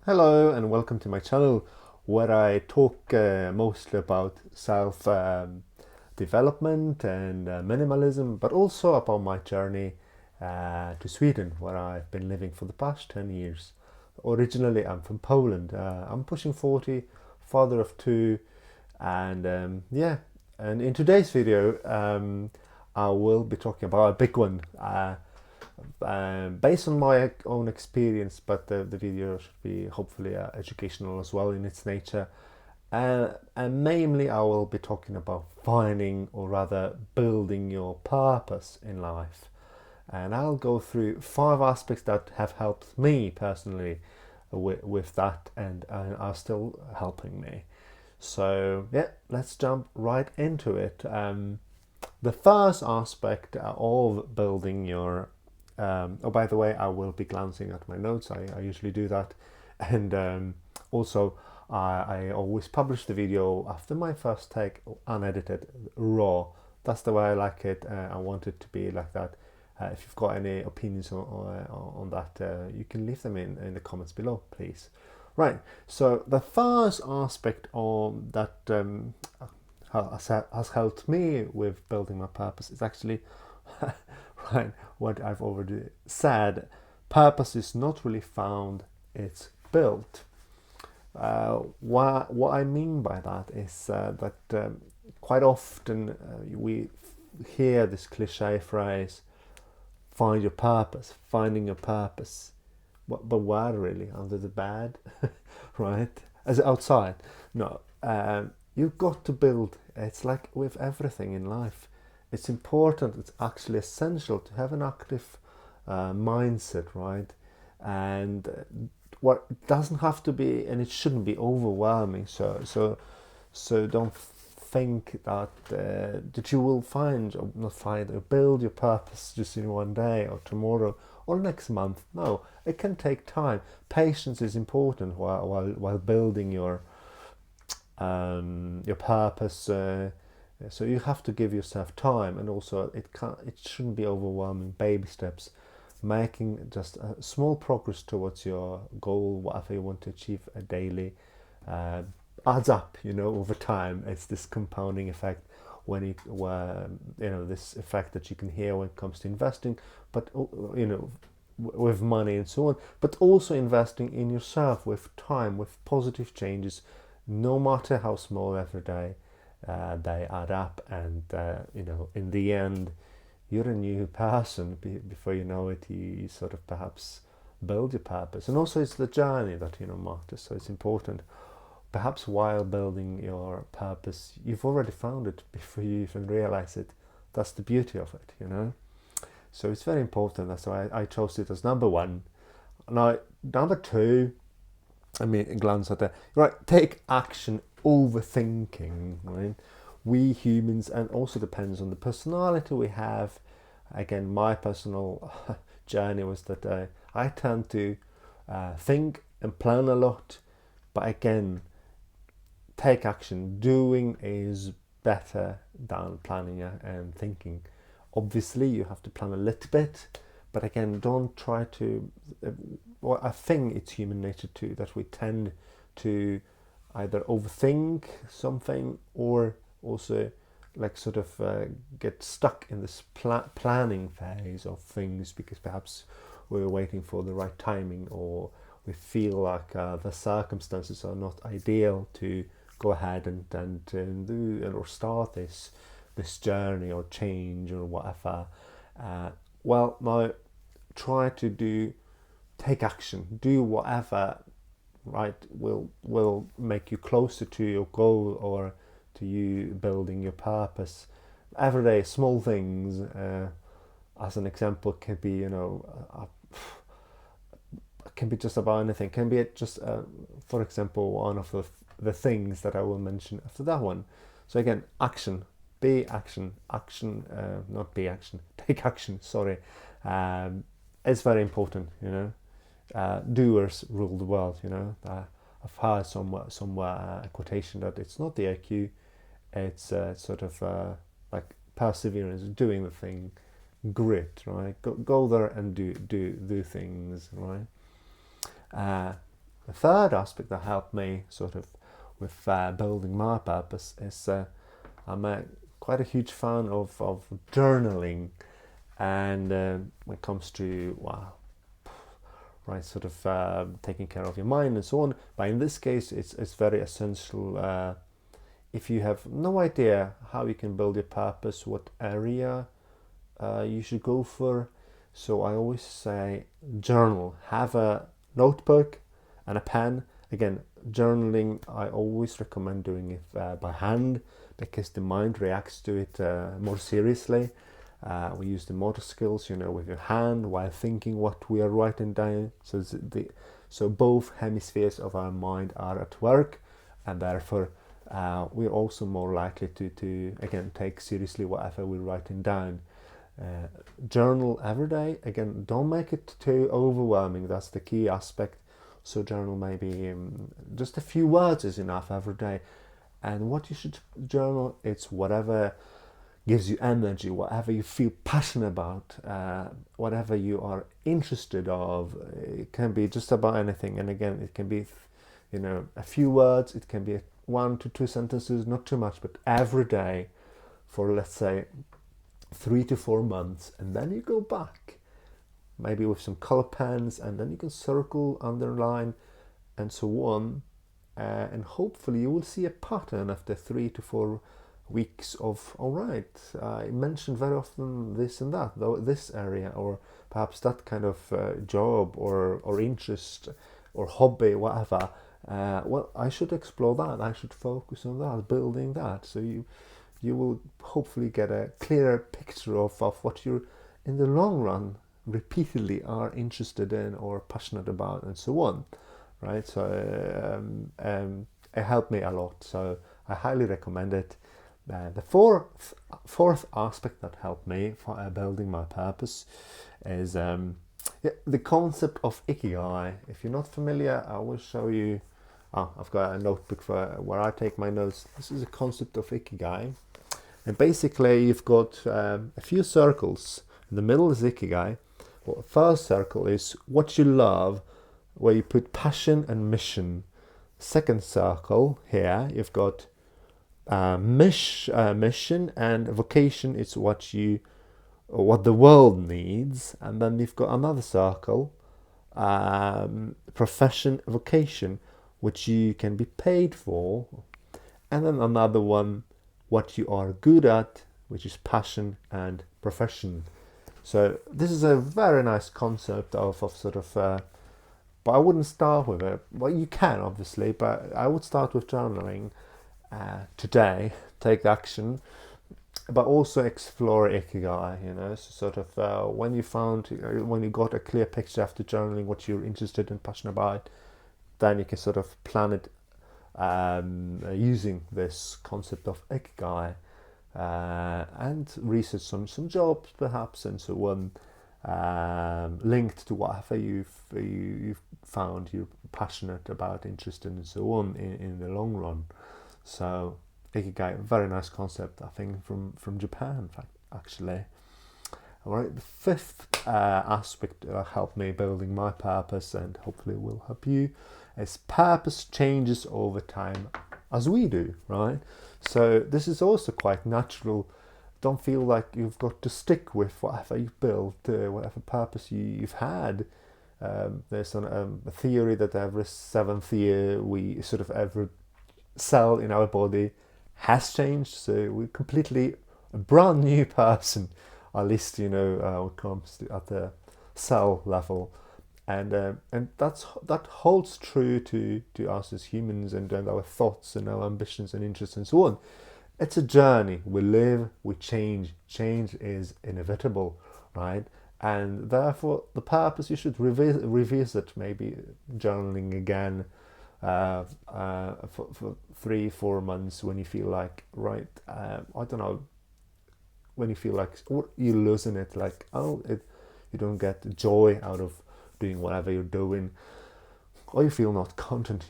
Hello and welcome to my channel where I talk mostly about self development and minimalism, but also about my journey to Sweden, where I've been living for the past 10 years. Originally, I'm from Poland. I'm pushing 40, father of two, and yeah. And in today's video, I will be talking about a big one. Based on my own experience, but the video should be hopefully educational as well in its nature. And mainly I will be talking about finding, or rather building, your purpose in life. And I'll go through 5 aspects that have helped me personally with that, and are still helping me. So yeah, let's jump right into it. The first aspect of building your oh, by the way, I will be glancing at my notes. I usually do that. And also, I always publish the video after my first take, unedited, raw. That's the way I like it. I want it to be like that. If you've got any opinions on that, you can leave them in the comments below, please. Right, so the first aspect of that has helped me with building my purpose is actually right, what I've already said. Purpose is not really found, it's built. What I mean by that is that quite often we hear this cliche phrase, find your purpose, finding your purpose. But where really? Under the bed? Right? As outside? No. You've got to build. It's like with everything in life. It's important, it's actually essential to have an active mindset, right? And what it doesn't have to be, and it shouldn't be overwhelming. So don't think that that you will find, or not find, or build your purpose just in one day or tomorrow or next month. No, it can take time. Patience is important while building your purpose. So you have to give yourself time, and also it shouldn't be overwhelming. Baby steps, making just a small progress towards your goal, whatever you want to achieve a daily, adds up, over time. It's this compounding effect this effect that you can hear when it comes to investing, but with money and so on, but also investing in yourself with time, with positive changes, no matter how small, every day. They add up, and in the end, you're a new person. Before you know it, you sort of perhaps build your purpose. And also, it's the journey that matters. So it's important. Perhaps while building your purpose, you've already found it before you even realize it. That's the beauty of it. So it's very important. That's why I chose it as number 1. Now, number 2. Glance at that. Right, take action over thinking. Right, we humans, and also depends on the personality we have. Again, my personal journey was that I tend to think and plan a lot, but again, take action. Doing is better than planning and thinking. Obviously, you have to plan a little bit, but again, don't try to. Well, I think it's human nature too that we tend to either overthink something, or also sort of get stuck in this planning phase of things, because perhaps we're waiting for the right timing, or we feel like the circumstances are not ideal to go ahead and do or start this journey or change or whatever. Well, now try to take action, do whatever, right, will make you closer to your goal, or to you building your purpose. Everyday small things, as an example, can be can be just about anything. Can be just for example, one of the things that I will mention after that one. So again, action, be action, not be action, take action, sorry. It's very important. Doers rule the world. I've heard somewhere a quotation that it's not the IQ, it's sort of like perseverance, doing the thing, grit, right? Go there and do things, right? The third aspect that helped me sort of with building my purpose is I'm quite a huge fan of journaling, and when it comes to right, sort of taking care of your mind and so on. But in this case, it's very essential. If you have no idea how you can build your purpose, what area you should go for, so I always say journal. Have a notebook and a pen. Again, journaling, I always recommend doing it by hand because the mind reacts to it more seriously. We use the motor skills, with your hand while thinking what we are writing down. So both hemispheres of our mind are at work, and therefore we're also more likely to again take seriously whatever we're writing down. Journal every day. Again, don't make it too overwhelming. That's the key aspect. So journal maybe just a few words is enough every day. And what you should journal, it's whatever gives you energy, whatever you feel passionate about, whatever you are interested of. It can be just about anything. And again, it can be a few words. It can be 1 to 2 sentences, not too much, but every day for, let's say, 3 to 4 months, and then you go back maybe with some color pens, and then you can circle, underline, and so on, and hopefully you will see a pattern after 3 to 4 weeks of, all right, I mentioned very often this and that, though this area, or perhaps that kind of job or interest or hobby, whatever. Well, I should explore that. I should focus on that, building that. So you will hopefully get a clearer picture of what you're in the long run repeatedly are interested in or passionate about, and so on, right? So it helped me a lot, so I highly recommend it. The fourth aspect that helped me for building my purpose is the concept of Ikigai. If you're not familiar, I will show you. I've got a notebook for where I take my notes. This is a concept of Ikigai. And basically, you've got a few circles. In the middle is Ikigai. Well, the first circle is what you love, where you put passion and mission. Second circle here, you've got mission and vocation. It's what the world needs. And then you've got another circle, profession, vocation, which you can be paid for. And then another one, what you are good at, which is passion and profession. So this is a very nice concept of sort of, but I wouldn't start with it. Well, you can obviously, but I would start with journaling today, take action, but also explore Ikigai, so sort of when you got a clear picture after journaling what you're interested and passionate about, then you can sort of plan it using this concept of Ikigai, and research some jobs perhaps, and so on, linked to whatever you've found you're passionate about, interested, and so on in the long run. So Ikigai, very nice concept, I think, from Japan, in fact, actually. All right, the fifth aspect that helped me building my purpose, and hopefully will help you, is purpose changes over time, as we do, right? So this is also quite natural. Don't feel like you've got to stick with whatever you've built, whatever purpose you've had. There's a theory that every 7th year we sort of every cell in our body has changed, so we're completely a brand new person, at least when it comes to at the cell level, and that holds true to us as humans, and our thoughts and our ambitions and interests and so on. It's a journey. We live, we change. Change is inevitable, right? And therefore, the purpose, you should revisit, maybe journaling again for 3-4 months when you feel like, right, I don't know, when you feel like you're losing it, like, you don't get joy out of doing whatever you're doing, or you feel not content,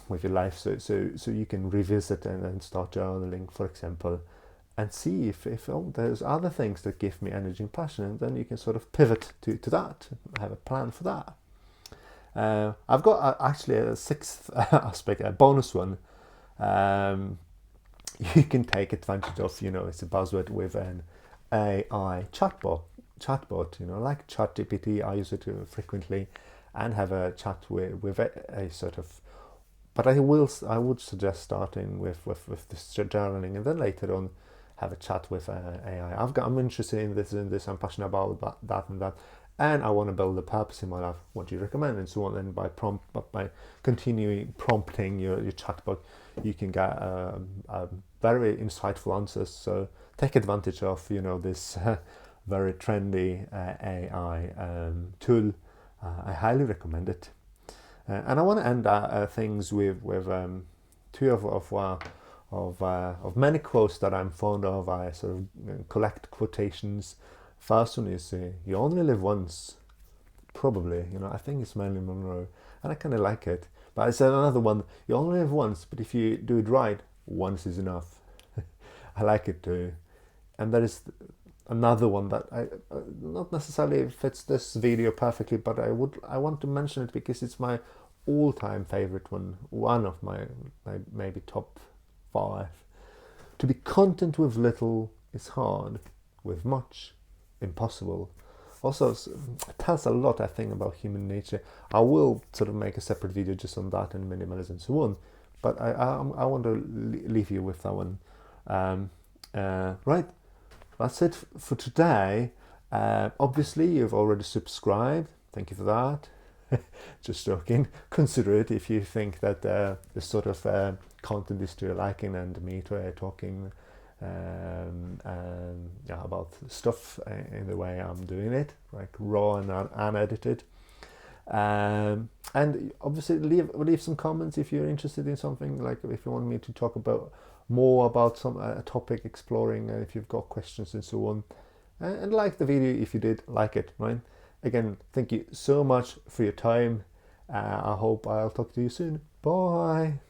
with your life. So you can revisit and then start journaling, for example, and see if there's other things that give me energy and passion, and then you can sort of pivot to that, have a plan for that. I've got actually a sixth aspect, a bonus one. Um, you can take advantage of, it's a buzzword with an AI chatbot, like ChatGPT. I use it frequently and have a chat with a sort of, but I would suggest starting with this journaling, and then later on have a chat with AI. I'm interested in this. I'm passionate about that and that, and I want to build a purpose in my life. What do you recommend, and so on. And by continuing prompting your chatbot, you can get very insightful answers. So take advantage of this very trendy AI tool. I highly recommend it. And I want to end things with two of many quotes that I'm fond of. I sort of collect quotations. First one is "You only live once." Probably, I think it's Marilyn Monroe, and I kind of like it. But I said another one: "You only live once, but if you do it right, once is enough." I like it too. And there is another one that I not necessarily fits this video perfectly, but I want to mention it because it's my all-time favorite one of my maybe top 5. To be content with little is hard, with much impossible. Also, it tells a lot, I think, about human nature. I will sort of make a separate video just on that and minimalism and so on, but I want to leave you with that one. Right, that's it for today. Obviously, you've already subscribed. Thank you for that. Just joking. Consider it if you think that this sort of content is to your liking, and me talking about stuff in the way I'm doing it, like raw and unedited. And obviously leave some comments if you're interested in something, like if you want me to talk about more about some topic, exploring, if you've got questions and so on. And like the video if you did like it, right? Again, thank you so much for your time. I hope I'll talk to you soon. Bye.